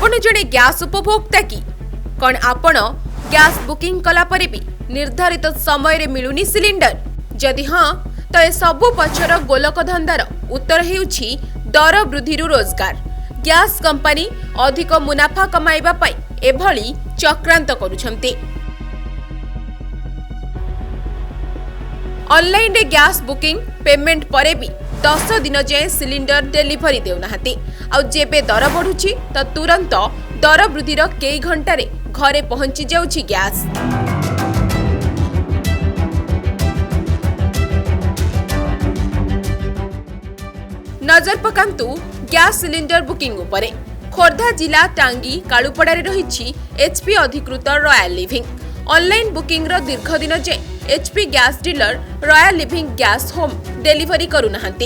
आपण जड़े गैस उपभोक्ता कि कौन आपण गैस बुकिंग कला परे भी निर्धारित समय रे मिलुनी सिलिंडर जदि हाँ तो ए सबु पछर गोलक धंदार उत्तर हेउछि दर वृद्धिरु रोजगार। गैस कंपनी अधिक मुनाफा कमाइबा पाई एभली चक्रांत करुछंती। ऑनलाइन रे गैस बुकिंग पेमेंट परे भी 10 दिन जाए सिलिंडर डेलीवरी देउनाहांती। आ जेबे दर बढ़ुछि तो तुरंत दर वृद्धिर कई घंटारे घरे पहुंची जाउछि गैस। नजर पकांतु गैस सिलिंडर बुकिंग उपरे। खोर्धा जिला टांगी कालुपड़ारे रहिछि एचपी अधिकृत रॉयल लिविंग। ऑनलाइन बुकिंग रो दीर्घ दिन जाए HP gas dealer royal living gas home delivery करुनाहांती।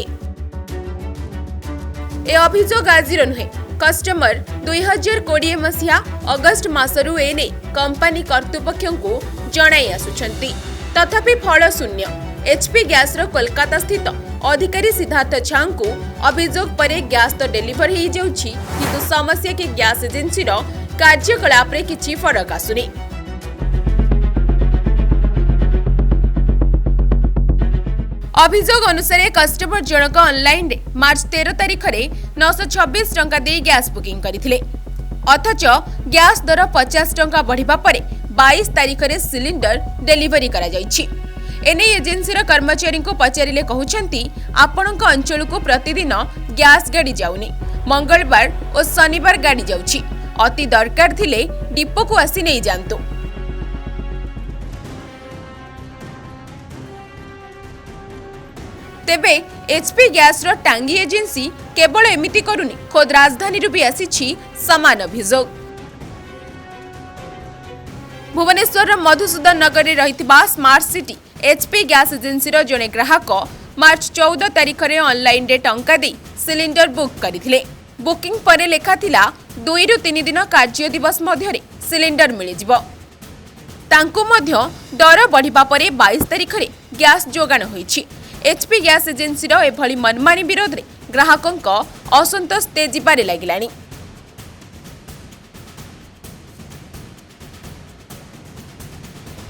ए अभियोग आजिर नुहे। कस्टमर 2020 मसीहा अगस्ट मासरु एने कंपनी कर्तृपक्षको जणाई आसुछंती तथापि फल शून्य। एचपी गैस रो कोलकाता स्थित अधिकारी सिद्धार्थ झा को अभियोग परे गैस तो डेलीवर हो जाउछि किंतु समस्या के गैस एजेंसी रो कार्यकलाप रे किछि फरक आसुनी। अभियोग अनुसार कस्टमर जनक ऑनलाइन रे मार्च 13 तारिख रे 926 टंका दे गैस बुकिंग करथिले अथच गैस दर 50 टंका बढ़िबा परे 22 तारिख रे सिलिंडर डेलीवरी करा जाइछि। एने एजेंसी रो कर्मचारी को पचारिले कहउछंती आपनक अंचल को प्रतिदिन गैस गाड़ी जाउनी, मंगलवार और शनिवार गाड़ी जाउछि, अति दरकार थिले डिपो को आसी नै जानतु। तेबे एचपी गैस रो टांगी एजेंसी केवल एमिति करूनी, खोद राजधानी रु भी आसीछि समान अभियोग। भुवनेश्वर मधुसूदन नगर रे रहितबा smart city HP gas agency रो जने ग्राहक मार्च 14 तारिख रे ऑनलाइन रे टंका दे सिलिंडर बुक करिथिले। बुकिंग परे लेखा थिला 2 रु 3 दिन कार्य दिवस मध्य रे सिलिंडर मिलि जिवो। तांको मध्य दर बढ़िबा परे 22 तारिख रे गैस जोगाण होईछि। एचपी गैस एजेंसी रो एभली मनमानी विरोध रे ग्राहकंक असंतोष तेजिबारे लागिलानी।